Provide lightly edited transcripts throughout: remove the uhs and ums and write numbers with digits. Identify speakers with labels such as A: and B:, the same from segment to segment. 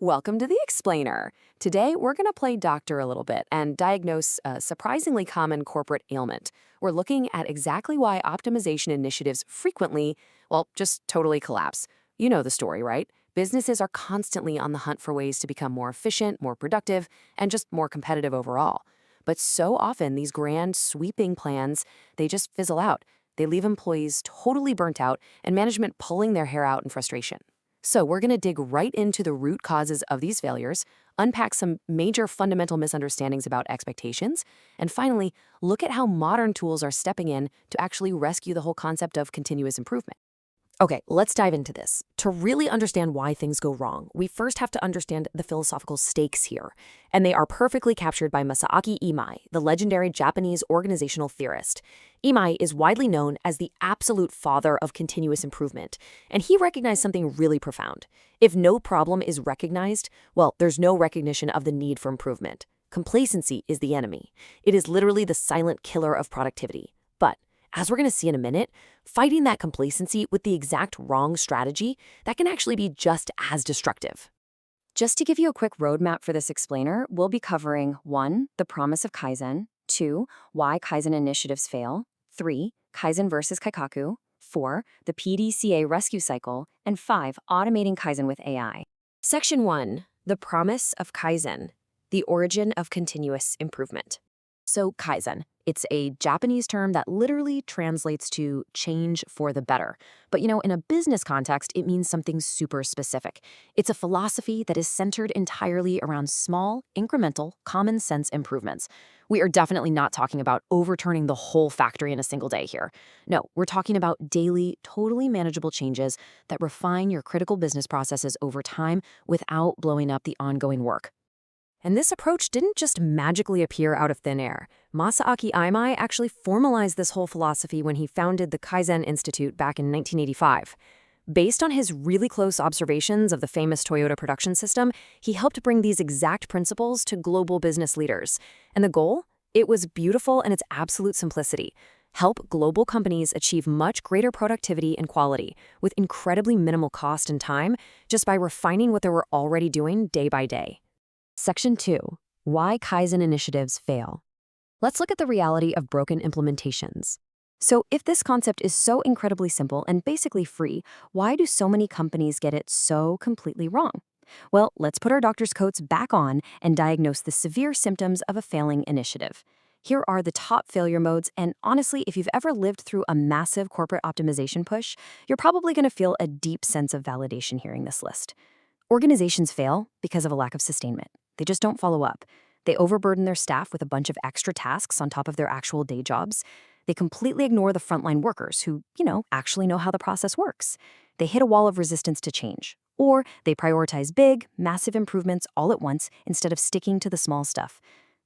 A: Welcome to the Explainer. Today, we're going to play doctor a little bit and diagnose a surprisingly common corporate ailment. We're looking at exactly why optimization initiatives frequently, well, just totally collapse. You know the story, right? Businesses are constantly on the hunt for ways to become more efficient, more productive, and just more competitive overall. But so often, these grand, sweeping plans, they just fizzle out. They leave employees totally burnt out and management pulling their hair out in frustration. So we're going to dig right into the root causes of these failures, unpack some major fundamental misunderstandings about expectations, and finally, look at how modern tools are stepping in to actually rescue the whole concept of continuous improvement.
B: Okay, let's dive into this. To really understand why things go wrong, we first have to understand the philosophical stakes here, and they are perfectly captured by Masaaki Imai, the legendary Japanese organizational theorist. Imai is widely known as the absolute father of continuous improvement, and he recognized something really profound. If no problem is recognized, well, there's no recognition of the need for improvement. Complacency is the enemy. It is literally the silent killer of productivity. But as we're going to see in a minute, fighting that complacency with the exact wrong strategy, that can actually be just as destructive.
C: Just to give you a quick roadmap for this explainer, we'll be covering 1. The promise of Kaizen, 2. Why Kaizen initiatives fail, 3. Kaizen versus Kaikaku, 4. The PDCA rescue cycle, and 5. Automating Kaizen with AI.
B: Section 1. The promise of Kaizen, the origin of continuous improvement. So Kaizen, it's a Japanese term that literally translates to change for the better. But in a business context, it means something super specific. It's a philosophy that is centered entirely around small, incremental, common sense improvements. We are definitely not talking about overturning the whole factory in a single day here. No, we're talking about daily, totally manageable changes that refine your critical business processes over time without blowing up the ongoing work. And this approach didn't just magically appear out of thin air. Masaaki Imai actually formalized this whole philosophy when he founded the Kaizen Institute back in 1985. Based on his really close observations of the famous Toyota production system, he helped bring these exact principles to global business leaders. And the goal? It was beautiful in its absolute simplicity. Help global companies achieve much greater productivity and quality with incredibly minimal cost and time just by refining what they were already doing day by day. Section 2. Why Kaizen initiatives fail. Let's look at the reality of broken implementations. So if this concept is so incredibly simple and basically free, why do so many companies get it so completely wrong? Well, let's put our doctor's coats back on and diagnose the severe symptoms of a failing initiative. Here are the top failure modes, and honestly, if you've ever lived through a massive corporate optimization push, you're probably going to feel a deep sense of validation hearing this list. Organizations fail because of a lack of sustainment. They just don't follow up. They overburden their staff with a bunch of extra tasks on top of their actual day jobs. They completely ignore the frontline workers who, actually know how the process works. They hit a wall of resistance to change. Or they prioritize big, massive improvements all at once instead of sticking to the small stuff.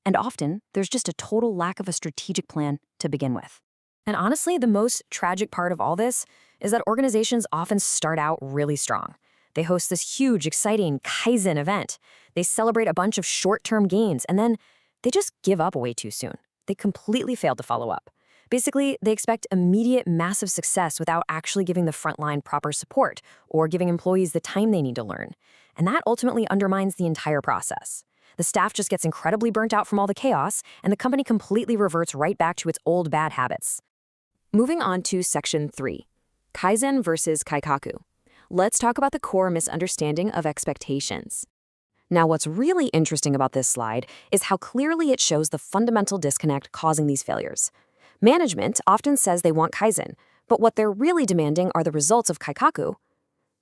B: And often, there's just a total lack of a strategic plan to begin with. And honestly, the most tragic part of all this is that organizations often start out really strong. They host this huge, exciting Kaizen event. They celebrate a bunch of short-term gains, and then they just give up way too soon. They completely fail to follow up. Basically, they expect immediate, massive success without actually giving the frontline proper support or giving employees the time they need to learn. And that ultimately undermines the entire process. The staff just gets incredibly burnt out from all the chaos, and the company completely reverts right back to its old bad habits. Moving on to Section 3, Kaizen versus Kaikaku. Let's talk about the core misunderstanding of expectations. Now, what's really interesting about this slide is how clearly it shows the fundamental disconnect causing these failures. Management often says they want Kaizen, but what they're really demanding are the results of Kaikaku.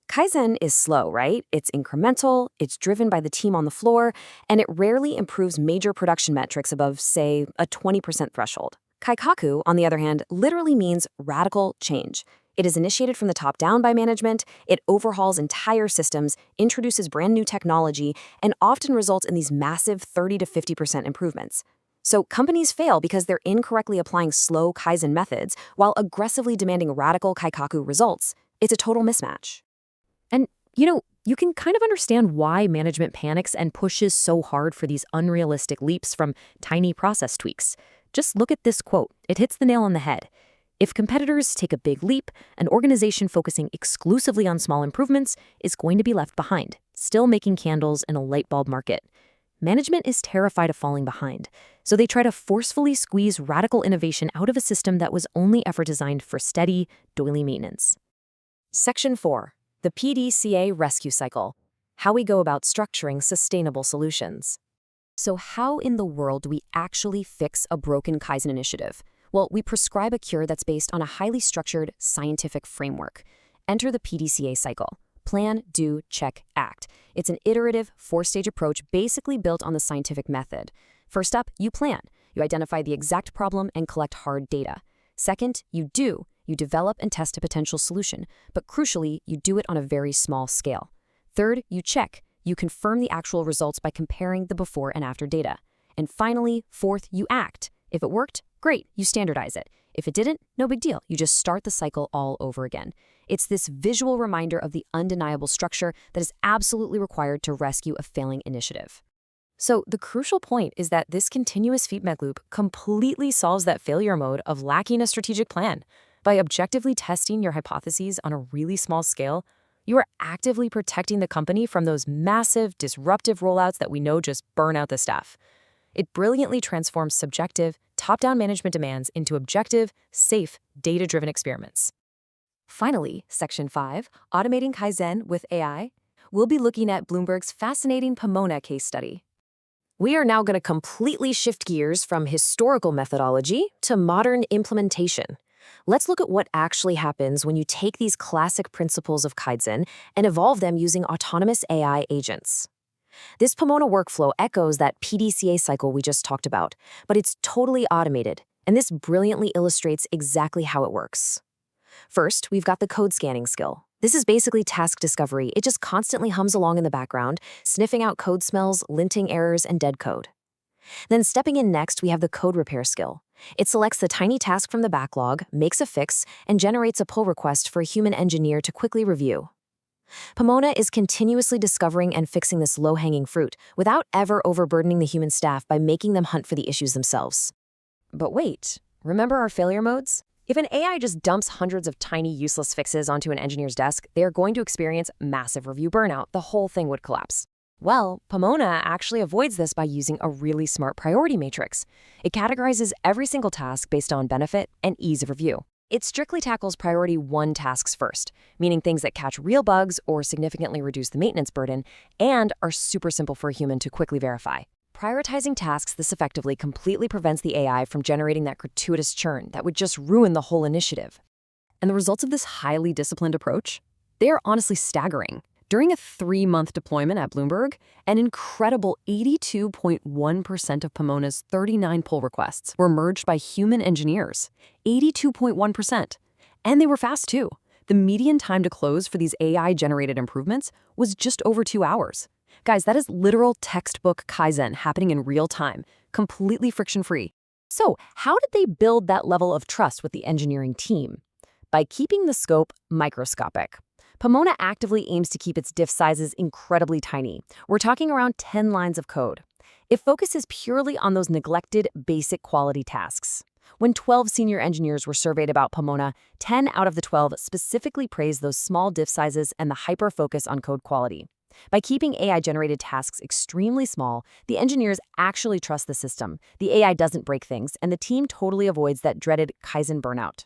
B: Kaizen is slow, right? It's incremental, it's driven by the team on the floor, and it rarely improves major production metrics above, say, a 20% threshold. Kaikaku, on the other hand, literally means radical change. It is initiated from the top down by management, it overhauls entire systems, introduces brand new technology, and often results in these massive 30 to 50% improvements. So companies fail because they're incorrectly applying slow Kaizen methods while aggressively demanding radical Kaikaku results. It's a total mismatch. And, you can kind of understand why management panics and pushes so hard for these unrealistic leaps from tiny process tweaks. Just look at this quote. It hits the nail on the head. If competitors take a big leap, an organization focusing exclusively on small improvements is going to be left behind. still making candles in a light bulb market. Management is terrified of falling behind, so they try to forcefully squeeze radical innovation out of a system that was only ever designed for steady, doily maintenance. Section 4. The PDCA Rescue Cycle. How we go about structuring sustainable solutions. So how in the world do we actually fix a broken Kaizen initiative? Well, we prescribe a cure that's based on a highly structured scientific framework. Enter the PDCA cycle. Plan, do, check, act. It's an iterative, four-stage approach basically built on the scientific method. First up, you plan. You identify the exact problem and collect hard data. Second, you do. You develop and test a potential solution, but crucially, you do it on a very small scale. Third, you check. You confirm the actual results by comparing the before and after data. And finally, fourth, you act. If it worked, great, you standardize it. If it didn't, no big deal. You just start the cycle all over again. It's this visual reminder of the undeniable structure that is absolutely required to rescue a failing initiative. So the crucial point is that this continuous feedback loop completely solves that failure mode of lacking a strategic plan. By objectively testing your hypotheses on a really small scale, you are actively protecting the company from those massive, disruptive rollouts that we know just burn out the staff. It brilliantly transforms subjective, top-down management demands into objective, safe, data-driven experiments. Finally, Section 5, Automating Kaizen with AI, we'll be looking at Bloomberg's fascinating Pomona case study. We are now going to completely shift gears from historical methodology to modern implementation. Let's look at what actually happens when you take these classic principles of Kaizen and evolve them using autonomous AI agents. This Pomona workflow echoes that PDCA cycle we just talked about, but it's totally automated, and this brilliantly illustrates exactly how it works. First, we've got the code scanning skill. This is basically task discovery. It just constantly hums along in the background, sniffing out code smells, linting errors, and dead code. Then stepping in next, we have the code repair skill. It selects the tiny task from the backlog, makes a fix, and generates a pull request for a human engineer to quickly review. Pomona is continuously discovering and fixing this low-hanging fruit without ever overburdening the human staff by making them hunt for the issues themselves. But wait, remember our failure modes? If an AI just dumps hundreds of tiny, useless fixes onto an engineer's desk, they are going to experience massive review burnout. The whole thing would collapse. Well, Pomona actually avoids this by using a really smart priority matrix. It categorizes every single task based on benefit and ease of review. It strictly tackles priority 1 tasks first, meaning things that catch real bugs or significantly reduce the maintenance burden and are super simple for a human to quickly verify. Prioritizing tasks this effectively completely prevents the AI from generating that gratuitous churn that would just ruin the whole initiative. And the results of this highly disciplined approach? They are honestly staggering. During a 3-month deployment at Bloomberg, an incredible 82.1% of Pomona's 39 pull requests were merged by human engineers. 82.1%. And they were fast too. The median time to close for these AI-generated improvements was just over 2 hours. Guys, that is literal textbook Kaizen happening in real time, completely friction-free. So, how did they build that level of trust with the engineering team? By keeping the scope microscopic. Pomona actively aims to keep its diff sizes incredibly tiny. We're talking around 10 lines of code. It focuses purely on those neglected, basic quality tasks. When 12 senior engineers were surveyed about Pomona, 10 out of the 12 specifically praised those small diff sizes and the hyper-focus on code quality. By keeping AI-generated tasks extremely small, the engineers actually trust the system. The AI doesn't break things, and the team totally avoids that dreaded Kaizen burnout.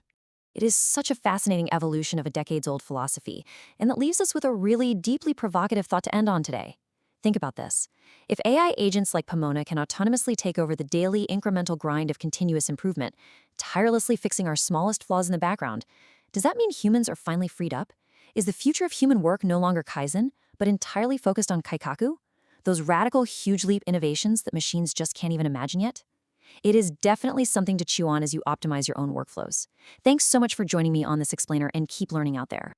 B: It is such a fascinating evolution of a decades-old philosophy, and that leaves us with a really deeply provocative thought to end on today. Think about this. If AI agents like Pomona can autonomously take over the daily incremental grind of continuous improvement, tirelessly fixing our smallest flaws in the background, does that mean humans are finally freed up? Is the future of human work no longer Kaizen, but entirely focused on Kaikaku? Those radical, huge leap innovations that machines just can't even imagine yet? It is definitely something to chew on as you optimize your own workflows. Thanks so much for joining me on this explainer, and keep learning out there.